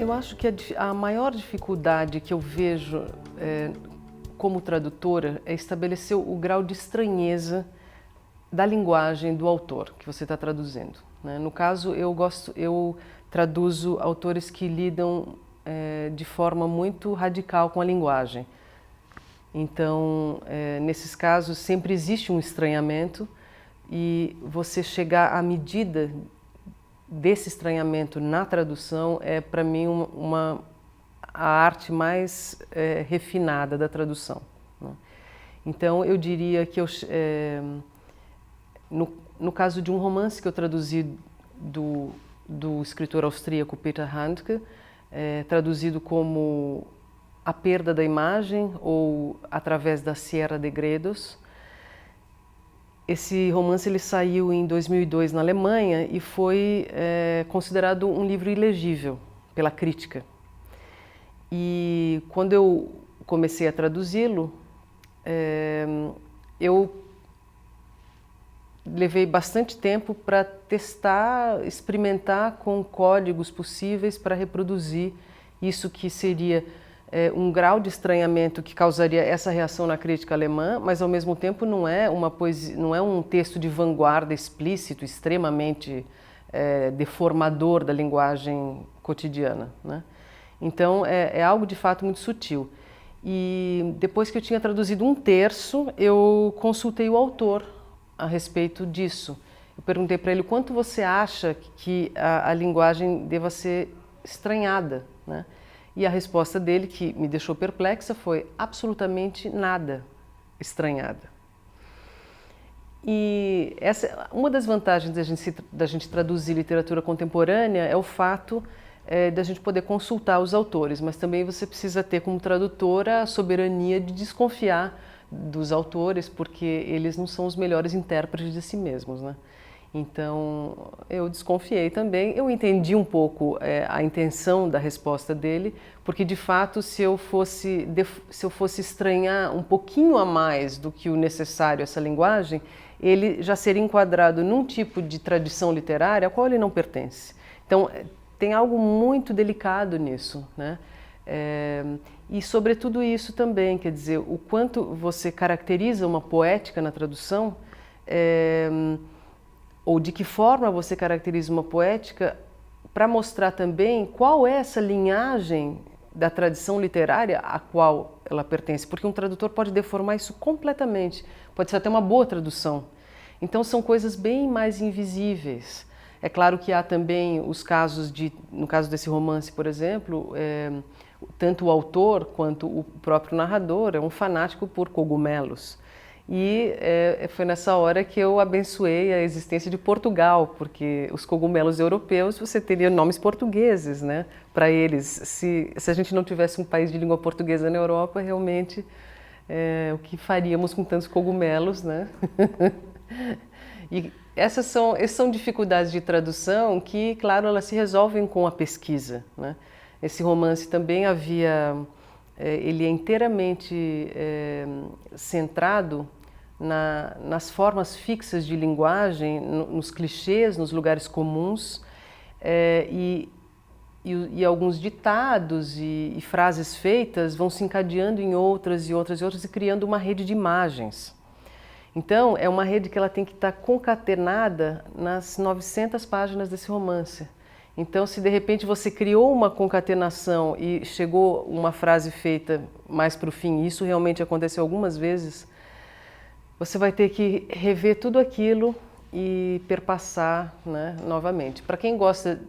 Eu acho que a maior dificuldade que eu vejo como tradutora é estabelecer o grau de estranheza da linguagem do autor que você está traduzindo, né? No caso, eu traduzo autores que lidam de forma muito radical com a linguagem. Então, nesses casos, sempre existe um estranhamento e você chegar à medida desse estranhamento na tradução é, para mim, a arte mais refinada da tradução, né? Então, eu diria que no caso de um romance que eu traduzi do escritor austríaco Peter Handke, traduzido como A Perda da Imagem ou Através da Sierra de Gredos. Esse romance ele saiu em 2002 na Alemanha e foi considerado um livro ilegível pela crítica. E quando eu comecei a traduzi-lo, eu levei bastante tempo para testar, experimentar com códigos possíveis para reproduzir isso que seria um grau de estranhamento que causaria essa reação na crítica alemã, mas ao mesmo tempo não é uma poesia, não é um texto de vanguarda explícito, extremamente deformador da linguagem cotidiana, né? Então é algo de fato muito sutil. E depois que eu tinha traduzido um terço, eu consultei o autor a respeito disso. Eu perguntei para ele o quanto você acha que a linguagem deva ser estranhada, né? E a resposta dele, que me deixou perplexa, foi absolutamente nada estranhada. E uma das vantagens da gente traduzir literatura contemporânea é o fato da gente poder consultar os autores, mas também você precisa ter como tradutora a soberania de desconfiar dos autores, porque eles não são os melhores intérpretes de si mesmos, né? Então, eu desconfiei também. Eu entendi um pouco a intenção da resposta dele, porque de fato, se eu fosse estranhar um pouquinho a mais do que o necessário essa linguagem, ele já seria enquadrado num tipo de tradição literária a qual ele não pertence. Então, tem algo muito delicado nisso, né? E sobretudo isso também, quer dizer, o quanto você caracteriza uma poética na tradução, ou de que forma você caracteriza uma poética, para mostrar também qual é essa linhagem da tradição literária a qual ela pertence, porque um tradutor pode deformar isso completamente, pode ser até uma boa tradução. Então são coisas bem mais invisíveis. É claro que há também os casos no caso desse romance, por exemplo, tanto o autor quanto o próprio narrador é um fanático por cogumelos. E foi nessa hora que eu abençoei a existência de Portugal, porque os cogumelos europeus você teria nomes portugueses, né, para eles. Se a gente não tivesse um país de língua portuguesa na Europa, realmente o que faríamos com tantos cogumelos, né? E essas são dificuldades de tradução que, claro, elas se resolvem com a pesquisa, né? Esse romance também ele é inteiramente centrado nas formas fixas de linguagem, nos clichês, nos lugares comuns, e alguns ditados e frases feitas vão se encadeando em outras e outras e outras e criando uma rede de imagens. Então, é uma rede que ela tem que estar concatenada nas 900 páginas desse romance. Então, se de repente você criou uma concatenação e chegou uma frase feita mais para o fim, e isso realmente aconteceu algumas vezes, você vai ter que rever tudo aquilo e perpassar, né, novamente. Para quem gosta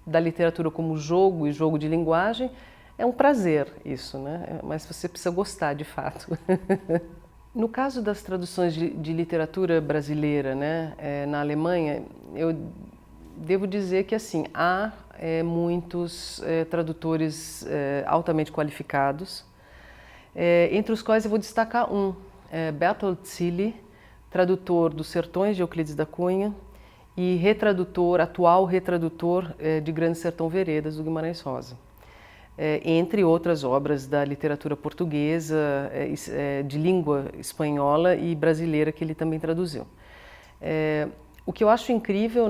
da literatura como jogo e jogo de linguagem, é um prazer isso, né? Mas você precisa gostar de fato. No caso das traduções de literatura brasileira, né, na Alemanha, eu devo dizer que assim, há muitos tradutores altamente qualificados, entre os quais eu vou destacar Bertold Zilli, tradutor dos Sertões de Euclides da Cunha e atual retradutor de Grande Sertão Veredas, do Guimarães Rosa. Entre outras obras da literatura portuguesa, de língua espanhola e brasileira que ele também traduziu. O que eu acho incrível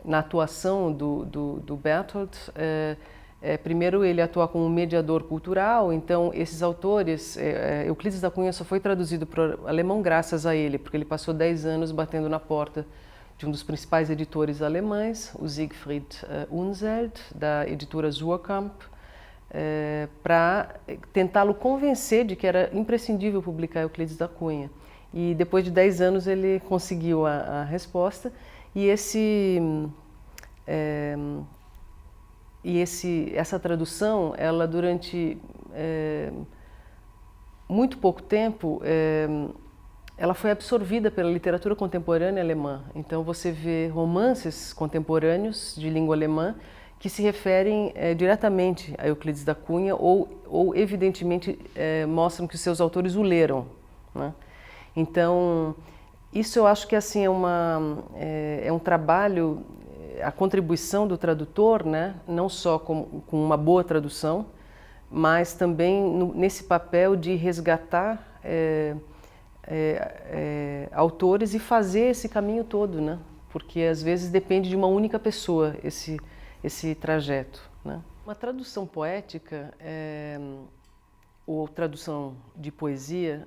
na atuação do Bertolt, primeiro ele atua como mediador cultural, então esses autores, Euclides da Cunha só foi traduzido para o alemão graças a ele, porque ele passou 10 anos batendo na porta de um dos principais editores alemães, o Siegfried Unseld, da editora Suhrkamp, para tentá-lo convencer de que era imprescindível publicar Euclides da Cunha. E depois de 10 anos ele conseguiu a resposta, e essa tradução, ela durante muito pouco tempo, ela foi absorvida pela literatura contemporânea alemã. Então você vê romances contemporâneos de língua alemã que se referem diretamente a Euclides da Cunha ou evidentemente mostram que os seus autores o leram, né? Então isso eu acho que assim é um trabalho, a contribuição do tradutor, né? Não só com uma boa tradução, mas também nesse papel de resgatar autores e fazer esse caminho todo, né? Porque às vezes depende de uma única pessoa esse trajeto, né? Uma tradução poética ou tradução de poesia,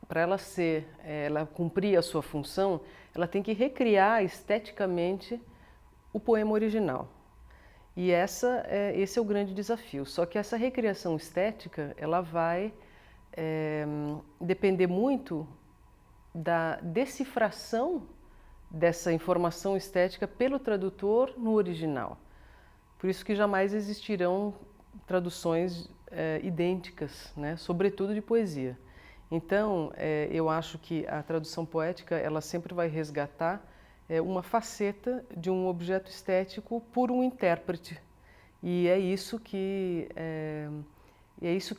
para ela cumprir a sua função, ela tem que recriar esteticamente o poema original. E esse é o grande desafio. Só que essa recriação estética, ela vai depender muito da decifração dessa informação estética pelo tradutor no original. Por isso que jamais existirão traduções idênticas, né? Sobretudo de poesia. Então, eu acho que a tradução poética, ela sempre vai resgatar uma faceta de um objeto estético por um intérprete. E é isso que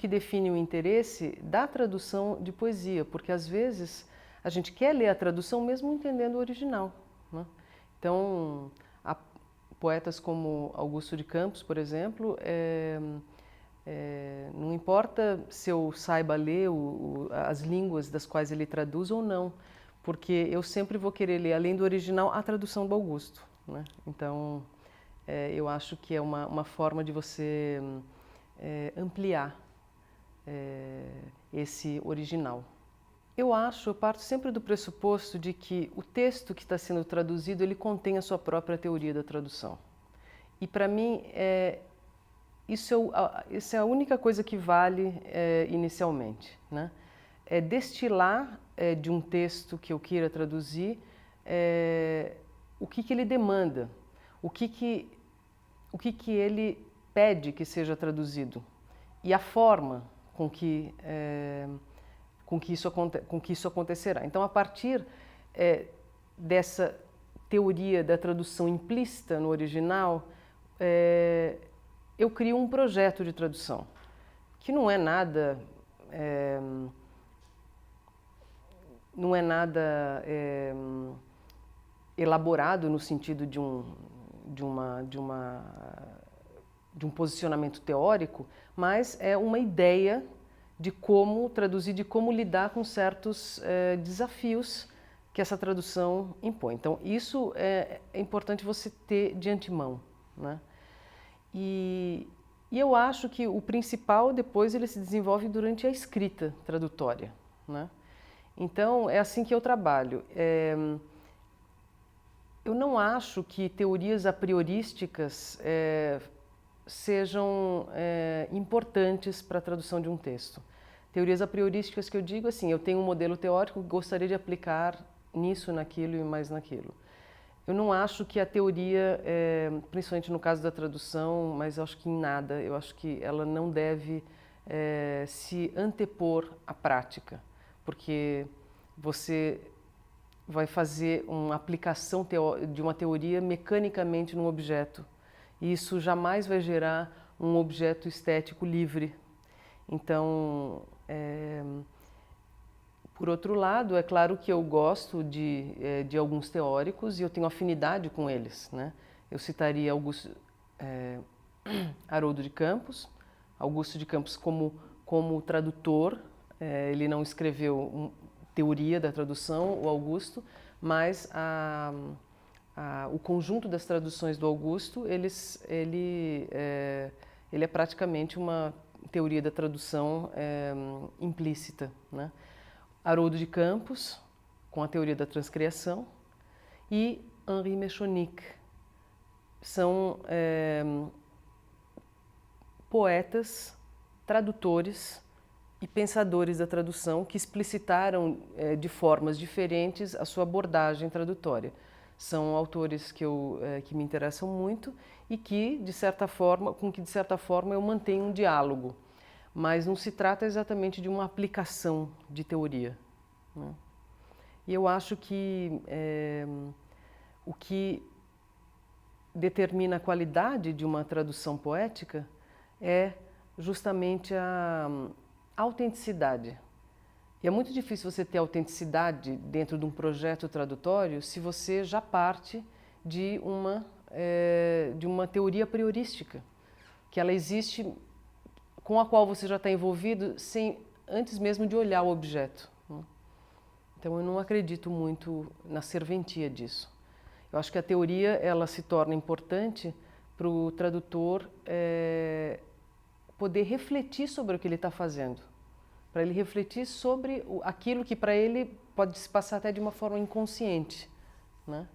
define o interesse da tradução de poesia, porque às vezes a gente quer ler a tradução mesmo entendendo o original, né? Então, há poetas como Augusto de Campos, por exemplo, não importa se eu saiba ler as línguas das quais ele traduz ou não, porque eu sempre vou querer ler, além do original, a tradução do Augusto, né? Então, eu acho que é uma forma de você ampliar esse original. Eu parto sempre do pressuposto de que o texto que está sendo traduzido, ele contém a sua própria teoria da tradução. E para mim, isso é a única coisa que vale inicialmente, né? É destilar de um texto que eu queira traduzir o que ele demanda, o que ele pede que seja traduzido e a forma com que isso acontecerá. Então, a partir dessa teoria da tradução implícita no original, eu crio um projeto de tradução, que não é nada elaborado no sentido de um posicionamento teórico, mas é uma ideia de como traduzir, de como lidar com certos desafios que essa tradução impõe. Então, isso é importante você ter de antemão, né? E eu acho que o principal, depois, ele se desenvolve durante a escrita tradutória, né? Então, é assim que eu trabalho. Eu não acho que teorias a priorísticas sejam importantes para a tradução de um texto. Teorias a priorísticas que eu digo assim, eu tenho um modelo teórico que gostaria de aplicar nisso, naquilo e mais naquilo. Eu não acho que a teoria, principalmente no caso da tradução, mas eu acho que em nada, eu acho que ela não deve se antepor à prática, porque você vai fazer uma aplicação de uma teoria mecanicamente num objeto, e isso jamais vai gerar um objeto estético livre. Então, por outro lado, é claro que eu gosto de alguns teóricos e eu tenho afinidade com eles, né? Eu citaria Haroldo de Campos. Augusto de Campos como tradutor, ele não escreveu teoria da tradução, o Augusto, mas o conjunto das traduções do Augusto, ele é praticamente uma teoria da tradução implícita, né? Haroldo de Campos, com a teoria da transcriação, e Henri Mechonic, são poetas, tradutores e pensadores da tradução que explicitaram de formas diferentes a sua abordagem tradutória. São autores que me interessam muito e que, de certa forma, eu mantenho um diálogo, mas não se trata exatamente de uma aplicação de teoria, né? E eu acho que o que determina a qualidade de uma tradução poética é justamente a autenticidade. E é muito difícil você ter autenticidade dentro de um projeto tradutório se você já parte de uma teoria priorística, que ela existe, com a qual você já está envolvido antes mesmo de olhar o objeto, né? Então eu não acredito muito na serventia disso. Eu acho que a teoria ela se torna importante para o tradutor poder refletir sobre o que ele está fazendo, para ele refletir sobre aquilo que para ele pode se passar até de uma forma inconsciente, né?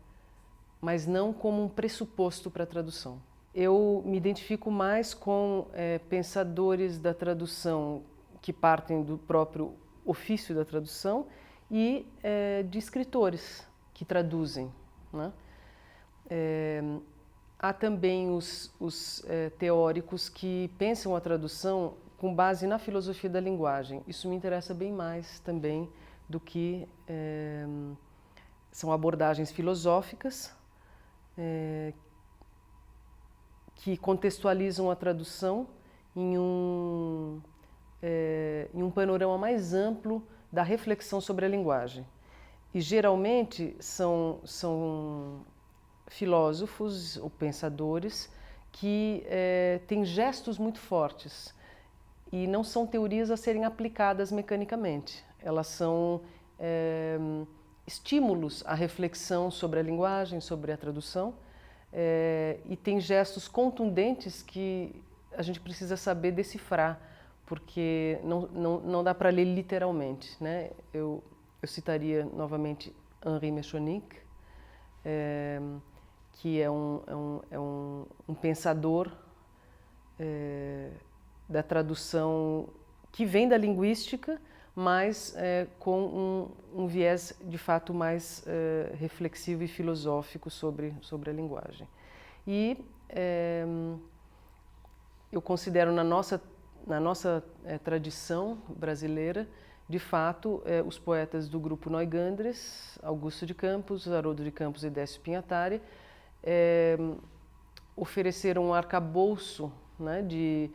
Mas não como um pressuposto para a tradução. Eu me identifico mais com pensadores da tradução que partem do próprio ofício da tradução e de escritores que traduzem, né? Há também os teóricos que pensam a tradução com base na filosofia da linguagem. Isso me interessa bem mais também do que são abordagens filosóficas que contextualizam a tradução em um panorama mais amplo da reflexão sobre a linguagem. E geralmente são filósofos ou pensadores que têm gestos muito fortes e não são teorias a serem aplicadas mecanicamente. Elas são estímulos à reflexão sobre a linguagem, sobre a tradução, e tem gestos contundentes que a gente precisa saber decifrar, porque não dá para ler literalmente, né? Eu citaria novamente Henri Mechonic, que é um pensador da tradução que vem da linguística, mas com um viés de fato mais reflexivo e filosófico sobre a linguagem. E eu considero na nossa tradição brasileira, de fato, os poetas do grupo Neugandres, Augusto de Campos, Haroldo de Campos e Décio Pinhatari, ofereceram um arcabouço, né, de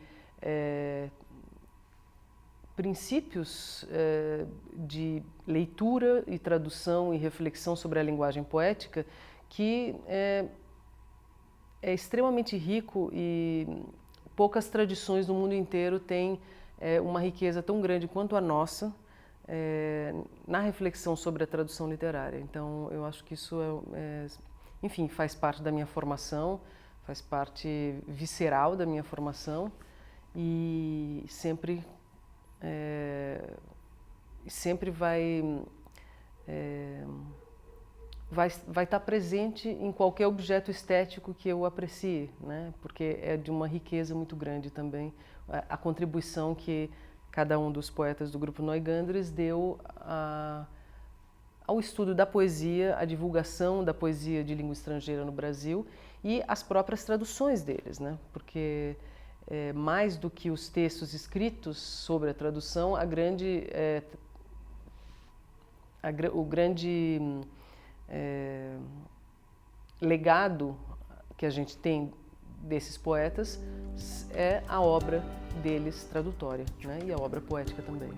princípios de leitura e tradução e reflexão sobre a linguagem poética que é extremamente rico e poucas tradições no mundo inteiro têm uma riqueza tão grande quanto a nossa na reflexão sobre a tradução literária. Então, eu acho que isso enfim, faz parte da minha formação, faz parte visceral da minha formação e sempre vai estar presente em qualquer objeto estético que eu aprecie, né? Porque é de uma riqueza muito grande também a contribuição que cada um dos poetas do grupo Neugandres deu ao estudo da poesia, à divulgação da poesia de língua estrangeira no Brasil e as próprias traduções deles, né? Porque mais do que os textos escritos sobre a tradução, o grande legado que a gente tem desses poetas é a obra deles tradutória, né? E a obra poética também.